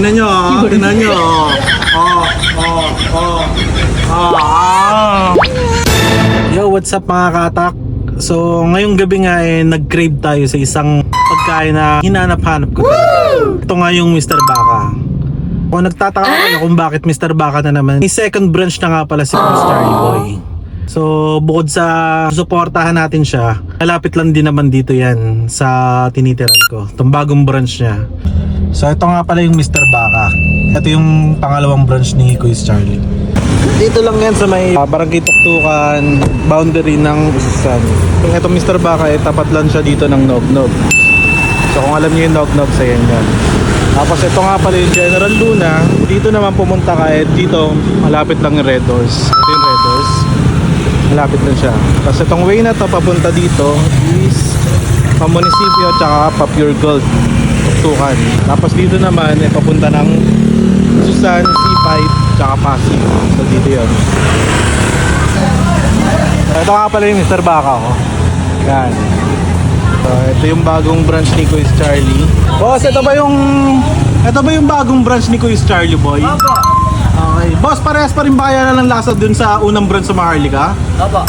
Tingnan nyo, tingnan nyo. Yo, what's up mga katak? So, ngayong gabi nga nag-crave tayo sa isang pagkain na hinanap-hanap ko. Ito nga yung Mr. Baka. Kung nagtataka kayo kung bakit Mr. Baka na naman, may second branch na nga pala si Starry Boy. So, bukod sa suportahan natin siya, malapit lang din naman dito yan sa tinitiran ko. Itong bagong branch niya. So, ito nga pala yung Mr. Baka. Ito yung pangalawang branch ni Kuya Charlie. Dito lang yan sa may Barangay Tuktukan, boundary ng Ususan. Ito Mr. Baka, tapat lang siya dito ng Nog-Nog. So, kung alam niyo yung Nog-Nog, sa yan yan. Tapos ito nga pala yung General Luna. Dito naman pumunta ka dito, malapit lang yung Red Doors. Ito yung Red Doors. Malapit lang siya. Tapos itong way na to papunta dito is Munisipyo tsaka Pure Gold Tuktukan. Tapos dito naman papunta ng Susan, C5 tsaka Pasig. So dito yun. Ito nga pala yung Mr. Baka Yan. So ito yung bagong branch ni Kuya Charlie. Boss, ito ba yung bagong branch ni Kuya Charlie, boy? Opo. Okay. Boss, parehas pa rin ba kaya ng lasa dun sa unang branch sa Maharlika? Opo.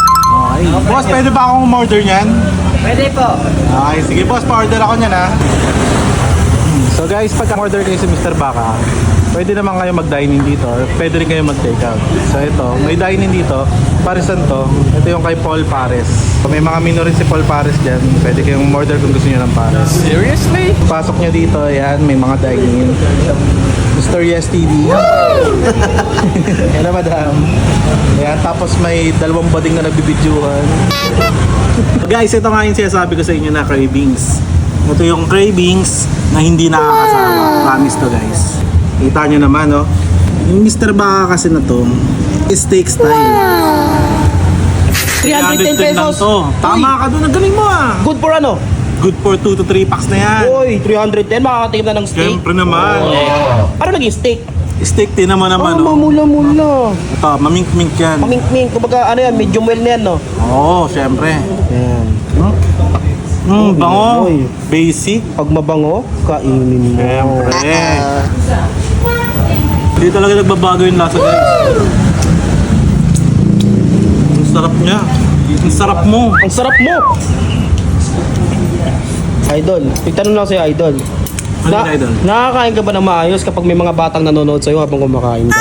Okay. Boss, pwede ba akong umorder niyan? Pwede po. Okay, sige boss, pa-order ako niyan ha. So guys, pag order kayo sa Mr. Baka, pwede naman kayo mag-dine-in dito or pwede rin kayo mag-take-out. So ito, may dine-in dito, parisan to. Ito yung kay Paul Pares. So, may mga menu rin si Paul Pares dyan. Pwede kayong order kung gusto niyo ng Pares. Seriously? Pasok niyo dito, yan, may mga dine-in. Mr. Yes TV. Yan na madam. Ayan, tapos may dalawang bading na nagbibidyuhan. Guys, ito nga yung sinasabi ko sa inyo na cravings. Ito yung cravings na hindi nakakasawa. Promise to guys. Kita nyo naman yung Mr. Baka kasi na to, steak style. 310 pesos. To. Tama ka doon, ang galing mo Good for ano? Good for 2 to 3 packs na yan. Uy, 310. Makakatikim na ng steak. Siyempre naman. Ano naging steak? Steak din naman Mamula-mula. Ito, mamink-mink yan. Mamink-mink. Kumbaga ano yan, medium well na yan, no? Oo, siyempre. Yan. Bango. Uy. Basic. Pag mabango, kainin mo. Siyempre. Hindi talaga nagbabago yung lasa guys. Ang sarap niya. Ang sarap mo. Ang sarap mo! Idol, pagtanong lang sa'yo, Idol. Ano yung idol? Nakakain ka ba ng maayos kapag may mga batang nanonood sa'yo habang kumakain ka?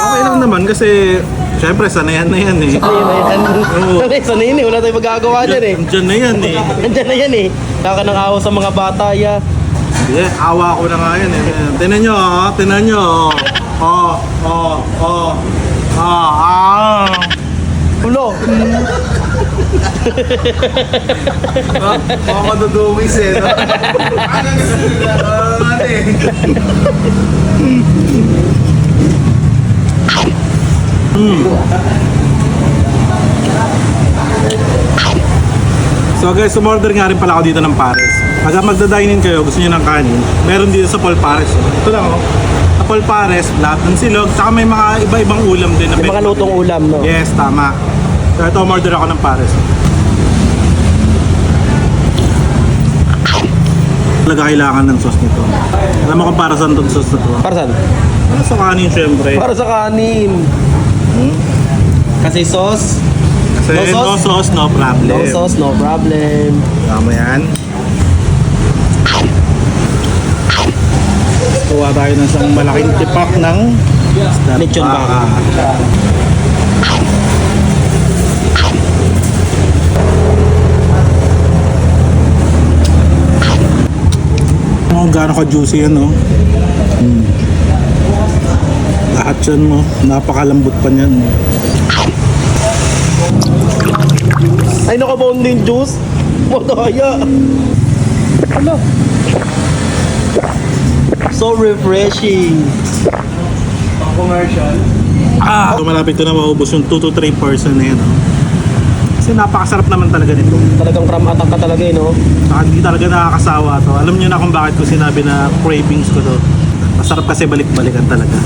Okay lang naman kasi siyempre sanayan na yan eh. Oo. Sanayin eh, wala tayong magagawa dyan eh. Diyan na yan eh. Nandyan na yan eh. Kakanang awa sa mga bata ya. Yeah, awa ko na nga yan eh. Tinan nyo tinan nyo. Hulo! Mga maduduwis eh. No? So guys, umorder nga rin pala ako dito ng Pares. Pag magda-dine-in kayo, gusto niyo ng kanin, meron dito sa Paul Pares. Ito lang sa Paul Pares, lahat ng silog, saka may mga iba-ibang ulam din. May mga lutong ulam, no? Yes, tama. So ito, umorder ako ng Pares. Talaga kailangan ng sauce nito. Alam mo kung para saan itong sauce na to? Para saan? Para sa kanin syempre. Para sa kanin. Kasi sauce. Kasi no sauce, no problem. No sauce, no problem. Tama yan. Kuha tayo ng isang malaking tipak ng Lechon baka. Oh, gaano ka-juicy yan, no? Lahat yan mo. Napakalambot pa niyan. Ay, naka-bonding juice. Mataya. Ano? So refreshing. Commercial. So, malapit ko na maubos yung 2 to 3% na yan, no? Kasi napakasarap naman talaga nito. Talagang cram attack ka talaga eh, no? Saka hindi talaga nakakasawa to. Alam niyo na kung bakit ko sinabi na cravings ko to. Masarap kasi balik-balikan talaga.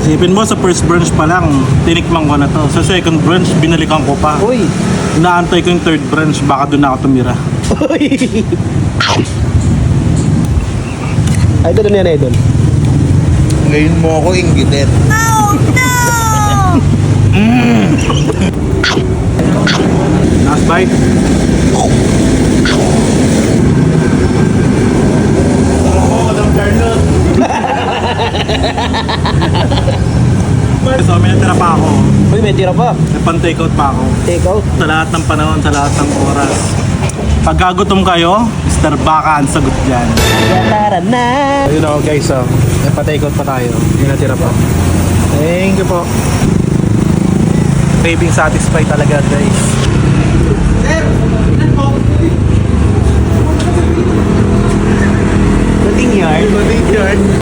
Isipin mo sa first branch pa lang, tinikman ko na to. Sa second branch, binalikan ko pa. Uy! Inaantay ko yung third branch, baka doon ako tumira. Uy! Idol, ano yan, Idol? Ngayon mo ako inggitin. Last bite. So may natira pa ako. Uy, may tira pa. May pan-take out pa ako. Take out. Sa lahat ng panahon, sa lahat ng oras. Pagkagutom kayo, Mr. Baka ang sagot dyan. Tara na. Ayun ako guys, oh. May pa-take out pa tayo. May natira pa. Thank you po. Craving satisfied talaga guys. Dating yard. Thank you.